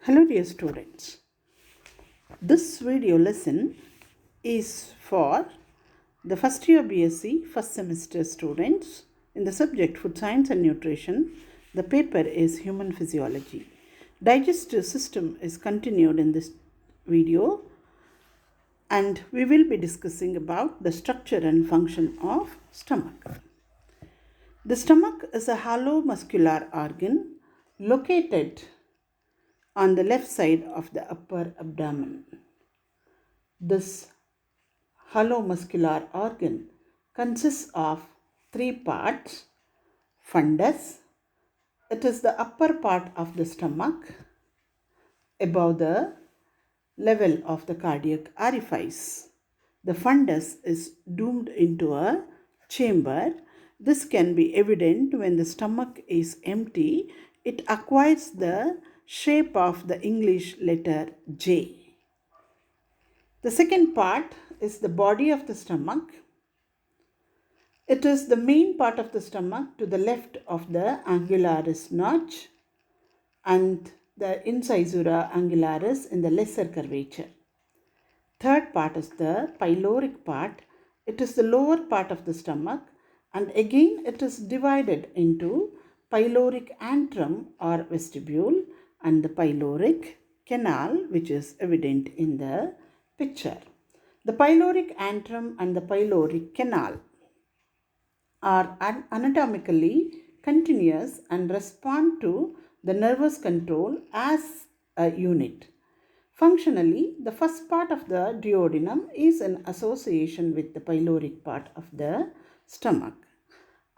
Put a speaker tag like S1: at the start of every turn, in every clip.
S1: Hello dear students, this video lesson is for the first year BSc first semester students in the subject Food Science and Nutrition. The paper is Human Physiology. Digestive system is continued in this video and we will be discussing about the structure and function of stomach. The stomach is a hollow muscular organ located on the left side of the upper abdomen. This hollow muscular organ consists of three parts. Fundus, it is the upper part of the stomach above the level of the cardiac orifice. The fundus is doomed into a chamber. This can be evident when the stomach is empty. It acquires the shape of the English letter J. The second part is the body of the stomach. It is the main part of the stomach to the left of the angularis notch and the incisura angularis in the lesser curvature. Third part is the pyloric part. It is the lower part of the stomach and again it is divided into pyloric antrum or vestibule and the pyloric canal, which is evident in the picture. The pyloric antrum and the pyloric canal are anatomically continuous and respond to the nervous control as a unit. Functionally, the first part of the duodenum is in association with the pyloric part of the stomach.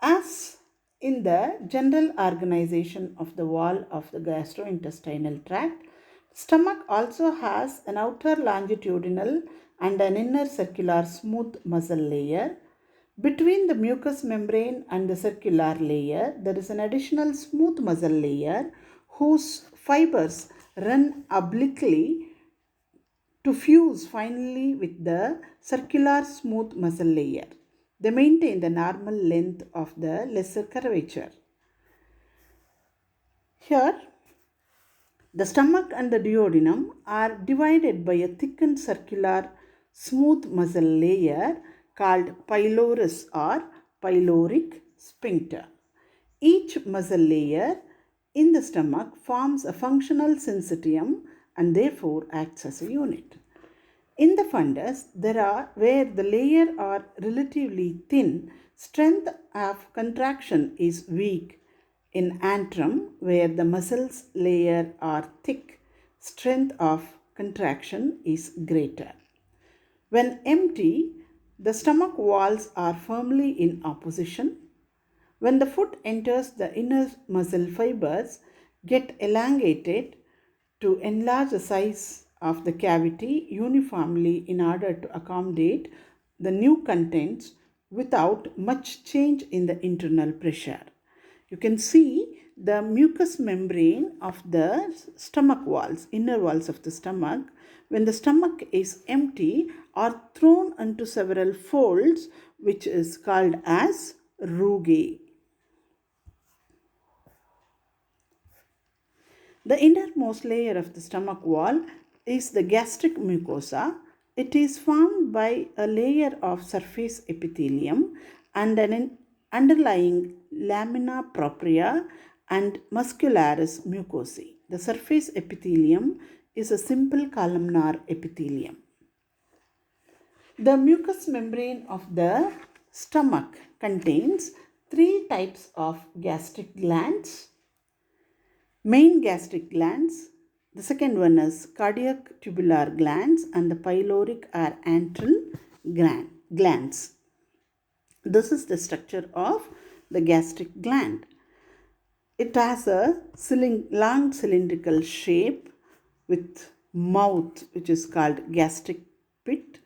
S1: As in the general organization of the wall of the gastrointestinal tract, stomach also has an outer longitudinal and an inner circular smooth muscle layer. Between the mucous membrane and the circular layer, there is an additional smooth muscle layer whose fibers run obliquely to fuse finally with the circular smooth muscle layer. They maintain the normal length of the lesser curvature. Here, the stomach and the duodenum are divided by a thickened circular smooth muscle layer called pylorus or pyloric sphincter. Each muscle layer in the stomach forms a functional syncytium and therefore acts as a unit. In the fundus, where the layer are relatively thin, strength of contraction is weak. In antrum, where the muscles layer are thick, strength of contraction is greater. When empty, the stomach walls are firmly in opposition. When the food enters, the inner muscle fibers get elongated to enlarge the size of the cavity uniformly in order to accommodate the new contents without much change in the internal pressure. You can see the mucous membrane of the stomach walls, inner walls of the stomach, when the stomach is empty, are thrown into several folds, which is called as rugae. The innermost layer of the stomach wall is the gastric mucosa. It is formed by a layer of surface epithelium and an underlying lamina propria and muscularis mucosae. The surface epithelium is a simple columnar epithelium. The mucous membrane of the stomach contains three types of gastric glands. Main gastric glands, the second one is cardiac tubular glands and the pyloric or antral glands. This is the structure of the gastric gland. It has a long cylindrical shape with mouth, which is called gastric pit.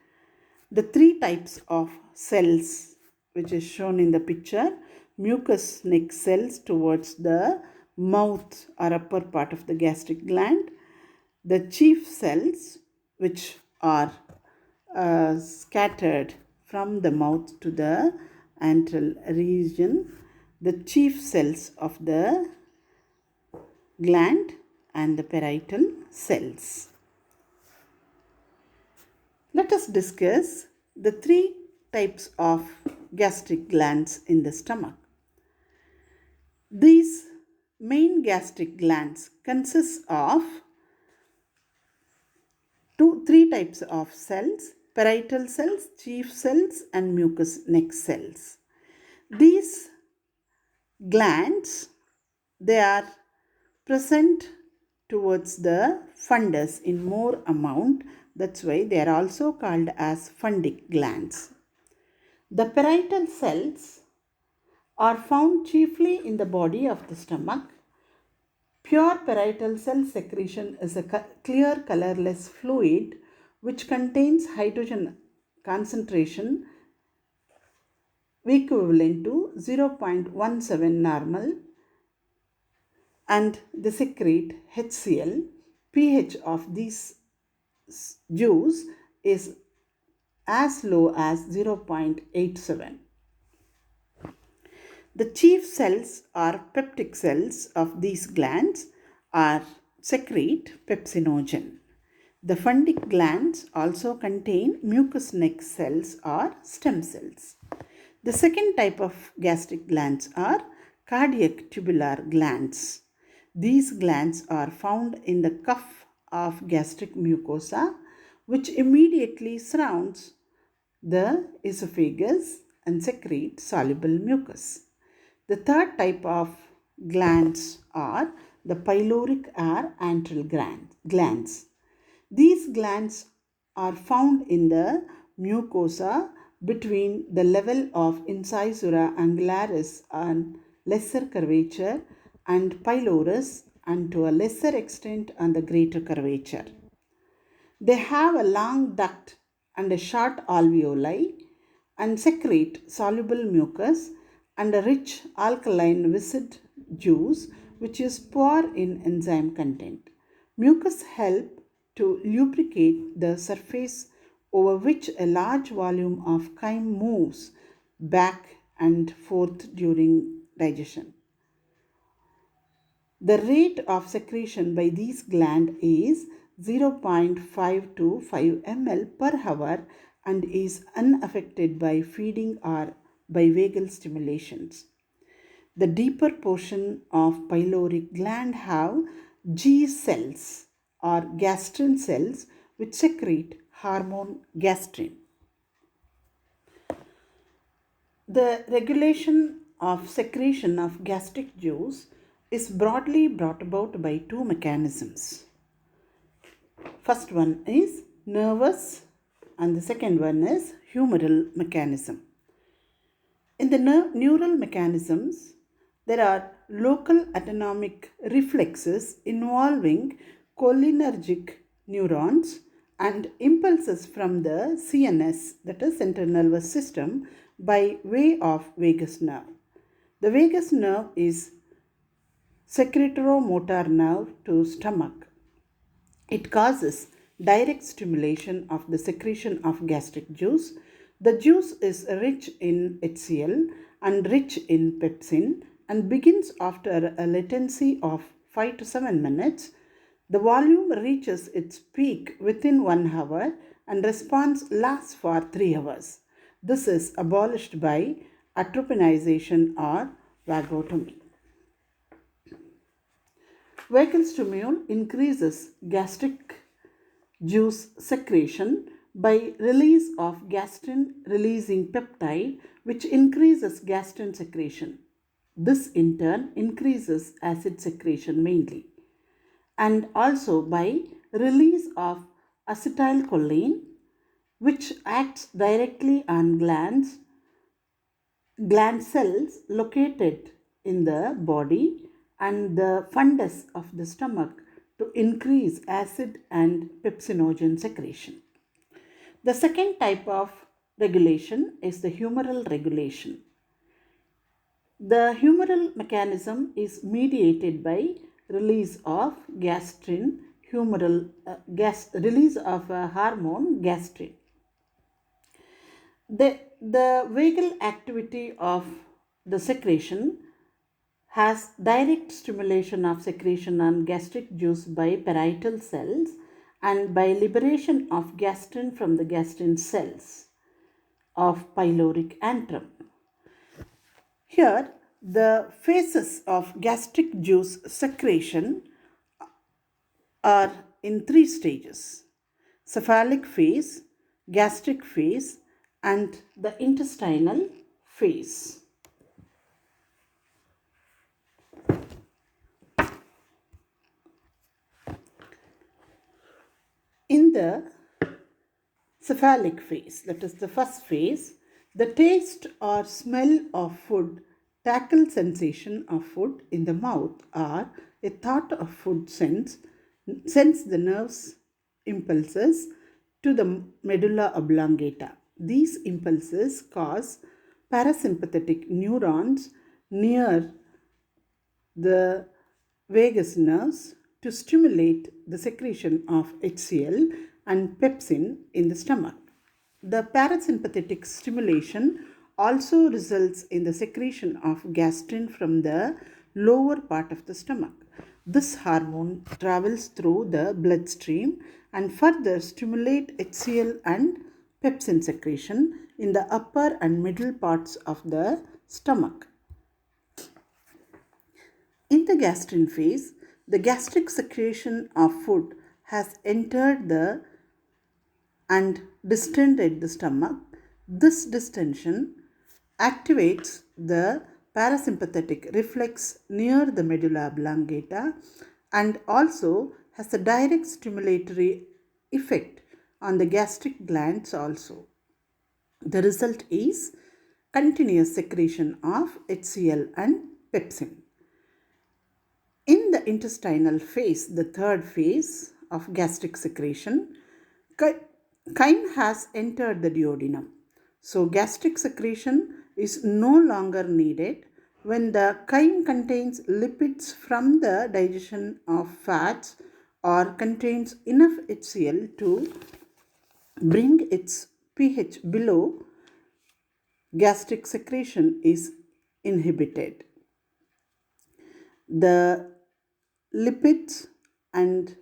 S1: The three types of cells, which is shown in the picture, mucous neck cells towards the mouth or upper part of the gastric gland, the chief cells, which are scattered from the mouth to the antral region, the chief cells of the gland, and the parietal cells. Let us discuss the three types of gastric glands in the stomach. These main gastric glands consist of three types of cells: parietal cells, chief cells, and mucous neck cells. These glands, they are present towards the fundus in more amount. That's why they are also called as fundic glands. The parietal cells are found chiefly in the body of the stomach. Pure parietal cell secretion is a clear colorless fluid which contains hydrogen concentration equivalent to 0.17 normal, and they secrete HCl. pH of these juice is as low as 0.87. The chief cells or peptic cells of these glands are secrete pepsinogen. The fundic glands also contain mucous neck cells or stem cells. The second type of gastric glands are cardiac tubular glands. These glands are found in the cuff of gastric mucosa, which immediately surrounds the esophagus and secrete soluble mucus. The third type of glands are the pyloric or antral glands. These glands are found in the mucosa between the level of incisura angularis and lesser curvature and pylorus, and to a lesser extent on the greater curvature. They have a long duct and a short alveoli and secrete soluble mucus and a rich alkaline viscid juice which is poor in enzyme content. Mucus help to lubricate the surface over which a large volume of chyme moves back and forth during digestion. The rate of secretion by these glands is 0.5 to 5 ml per hour and is unaffected by feeding or by vagal stimulations. The deeper portion of pyloric gland have G cells or gastrin cells which secrete hormone gastrin. The regulation of secretion of gastric juice is broadly brought about by two mechanisms. First one is nervous and the second one is humoral mechanism. In the neural mechanisms, there are local autonomic reflexes involving cholinergic neurons and impulses from the CNS, that is central nervous system, by way of vagus nerve. The vagus nerve is secretomotor nerve to stomach. It causes direct stimulation of the secretion of gastric juice. The juice is rich in HCl and rich in pepsin and begins after a latency of 5 to 7 minutes. The volume reaches its peak within 1 hour and response lasts for 3 hours. This is abolished by atropinization or vagotomy. Vagal stimule increases gastric juice secretion by release of gastrin releasing peptide, which increases gastrin secretion. This in turn increases acid secretion mainly, and also by release of acetylcholine, which acts directly on gland cells located in the body and the fundus of the stomach to increase acid and pepsinogen secretion. The second type of regulation is the humoral regulation. The humoral mechanism is mediated by release of gastrin, release of hormone gastrin. The vagal activity of the secretion has direct stimulation of secretion on gastric juice by parietal cells and by liberation of gastrin from the gastrin cells of pyloric antrum. Here, the phases of gastric juice secretion are in three stages: cephalic phase, gastric phase, and the intestinal phase. In the cephalic phase, that is the first phase, the taste or smell of food, tactile sensation of food in the mouth, or a thought of food sends the nerves impulses to the medulla oblongata. These impulses cause parasympathetic neurons near the vagus nerves to stimulate the secretion of HCl and pepsin in the stomach. The parasympathetic stimulation also results in the secretion of gastrin from the lower part of the stomach. This hormone travels through the bloodstream and further stimulate HCl and pepsin secretion in the upper and middle parts of the stomach. In the gastrin phase, the gastric secretion of food has entered and distended the stomach. This distension activates the parasympathetic reflex near the medulla oblongata and also has a direct stimulatory effect on the gastric glands also. The result is continuous secretion of HCl and pepsin. In the intestinal phase, the third phase of gastric secretion, chyme has entered the duodenum. So, gastric secretion is no longer needed when the chyme contains lipids from the digestion of fats or contains enough HCl to bring its pH below. Gastric secretion is inhibited. The lipids and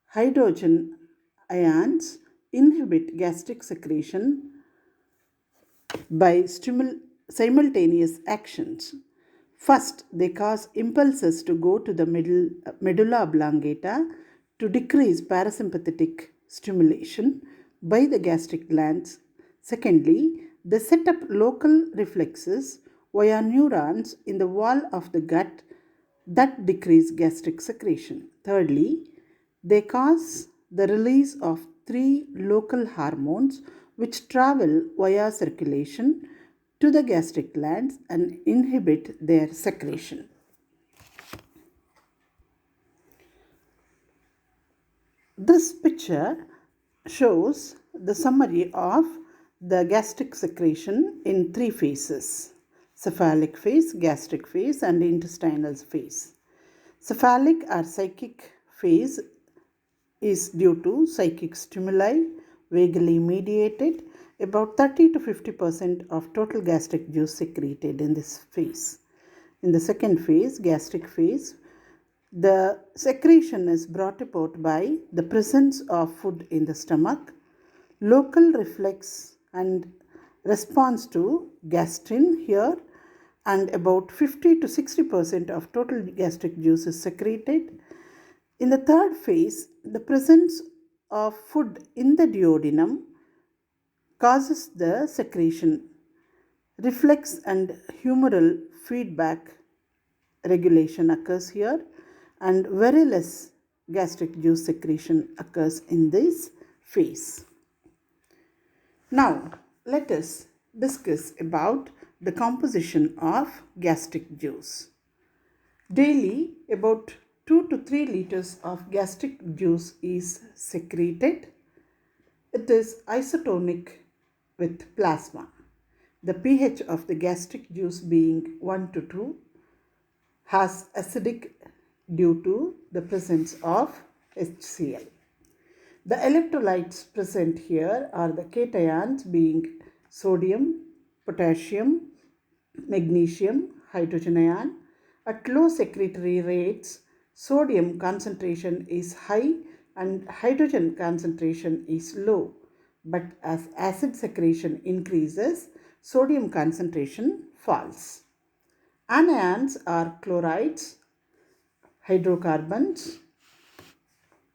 S1: hydrogen ions inhibit gastric secretion by simultaneous actions. First, they cause impulses to go to the medulla oblongata to decrease parasympathetic stimulation by the gastric glands. Secondly, they set up local reflexes via neurons in the wall of the gut that decrease gastric secretion. Thirdly, they cause the release of three local hormones which travel via circulation to the gastric glands and inhibit their secretion. This picture shows the summary of the gastric secretion in three phases: cephalic phase, gastric phase, and intestinal phase. Cephalic or psychic phase is due to psychic stimuli, vagally mediated. About 30 to 50% of total gastric juice secreted in this phase. In the second phase, gastric phase, the secretion is brought about by the presence of food in the stomach, local reflex and response to gastrin here, and about 50 to 60% of total gastric juice is secreted. In the third phase, the presence of food in the duodenum causes the secretion. Reflex and humoral feedback regulation occurs here, and very less gastric juice secretion occurs in this phase. Now, let us discuss about the composition of gastric juice. Daily, about 2 to 3 liters of gastric juice is secreted. It is isotonic with plasma. The pH of the gastric juice being 1 to 2 has acidic due to the presence of HCl. The electrolytes present here are the cations being sodium, potassium, magnesium, hydrogen ion, At low secretory rates, sodium concentration is high and hydrogen concentration is low. But as acid secretion increases, sodium concentration falls. Anions are chlorides, hydrocarbons,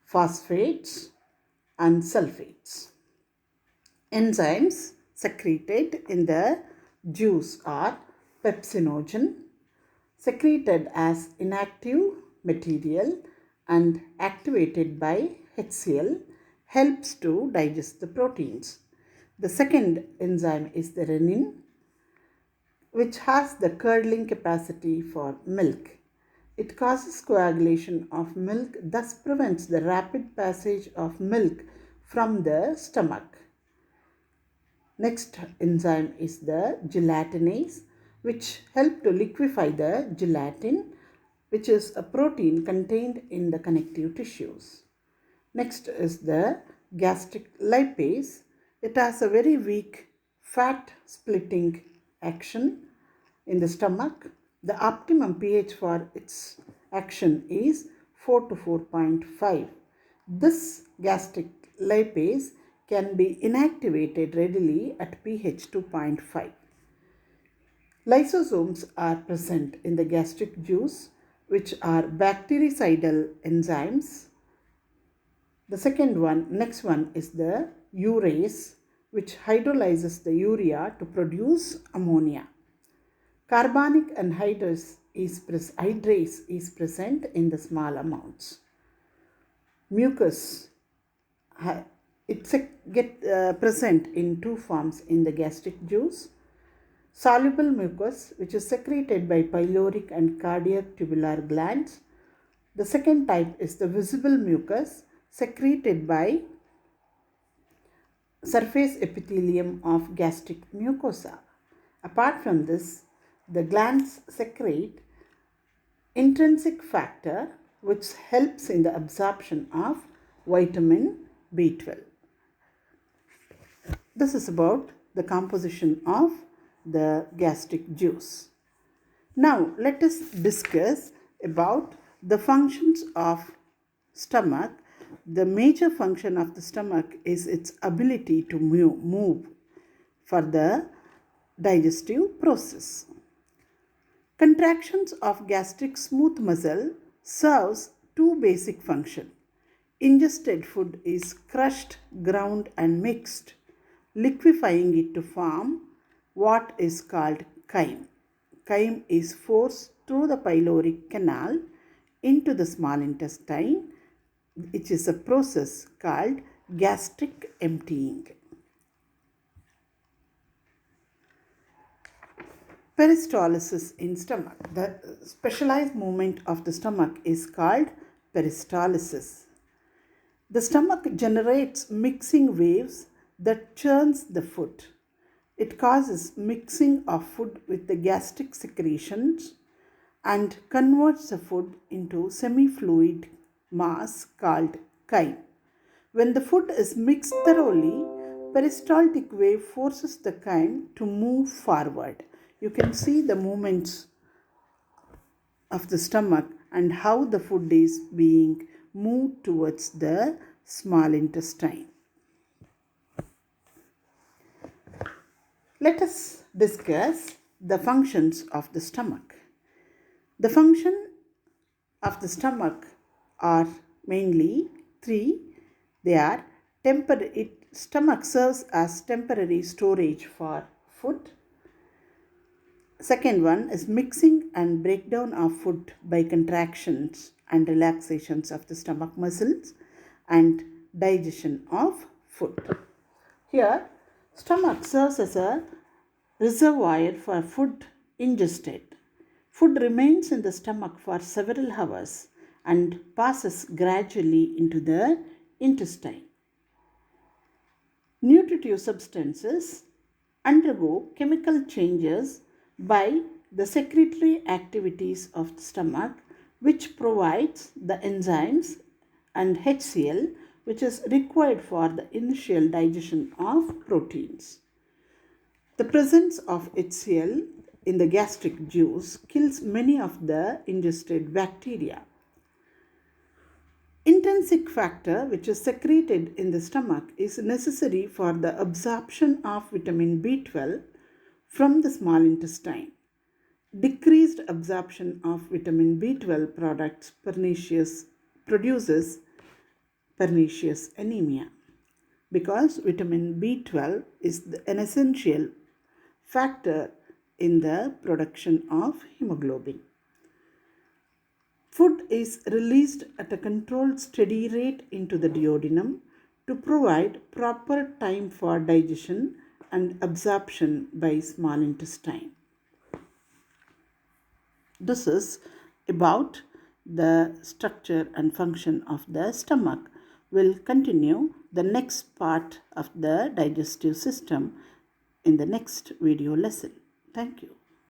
S1: phosphates, and sulfates. Enzymes secreted in the juice are pepsinogen, secreted as inactive material and activated by HCl, helps to digest the proteins. The second enzyme is the renin, which has the curdling capacity for milk. It causes coagulation of milk, thus prevents the rapid passage of milk from the stomach. Next enzyme is the gelatinase, which help to liquefy the gelatin, which is a protein contained in the connective tissues. Next is the gastric lipase. It has a very weak fat splitting action in the stomach. The optimum pH for its action is 4 to 4.5. This gastric lipase can be inactivated readily at pH 2.5. Lysosomes are present in the gastric juice, which are bactericidal enzymes. The next one is the urease, which hydrolyzes the urea to produce ammonia. Carbonic anhydrase is present in the small amounts. Mucus, it's present in two forms in the gastric juice. Soluble mucus, which is secreted by pyloric and cardiac tubular glands. The second type is the visible mucus, secreted by surface epithelium of gastric mucosa. Apart from this, the glands secrete intrinsic factor which helps in the absorption of vitamin B12. This is about the composition of the gastric juice. Now let us discuss about the functions of stomach. The major function of the stomach is its ability to move for the digestive process. Contractions of gastric smooth muscle serves two basic functions. Ingested food is crushed, ground and mixed, liquefying it to form what is called chyme. Chyme is forced through the pyloric canal into the small intestine, which is a process called gastric emptying. Peristalsis in stomach. The specialized movement of the stomach is called peristalsis. The stomach generates mixing waves that churns the food. It causes mixing of food with the gastric secretions and converts the food into semi-fluid mass called chyme. When the food is mixed thoroughly, peristaltic wave forces the chyme to move forward. You can see the movements of the stomach and how the food is being moved towards the small intestine. Let us discuss the functions of the stomach. The function of the stomach are mainly three. They are stomach serves as temporary storage for food. Second one is mixing and breakdown of food by contractions and relaxations of the stomach muscles and digestion of food. Here, stomach serves as a reservoir for food ingested. Food remains in the stomach for several hours and passes gradually into the intestine. Nutritive substances undergo chemical changes by the secretory activities of the stomach, which provides the enzymes and HCl, which is required for the initial digestion of proteins. The presence of HCl in the gastric juice kills many of the ingested bacteria. Intrinsic factor, which is secreted in the stomach, is necessary for the absorption of vitamin B12 from the small intestine. Decreased absorption of vitamin B12 products produces pernicious anemia, because vitamin B12 is an essential factor in the production of hemoglobin. Food is released at a controlled steady rate into the duodenum to provide proper time for digestion and absorption by small intestine. This is about the structure and function of the stomach. We'll continue the next part of the digestive system in the next video lesson. Thank you.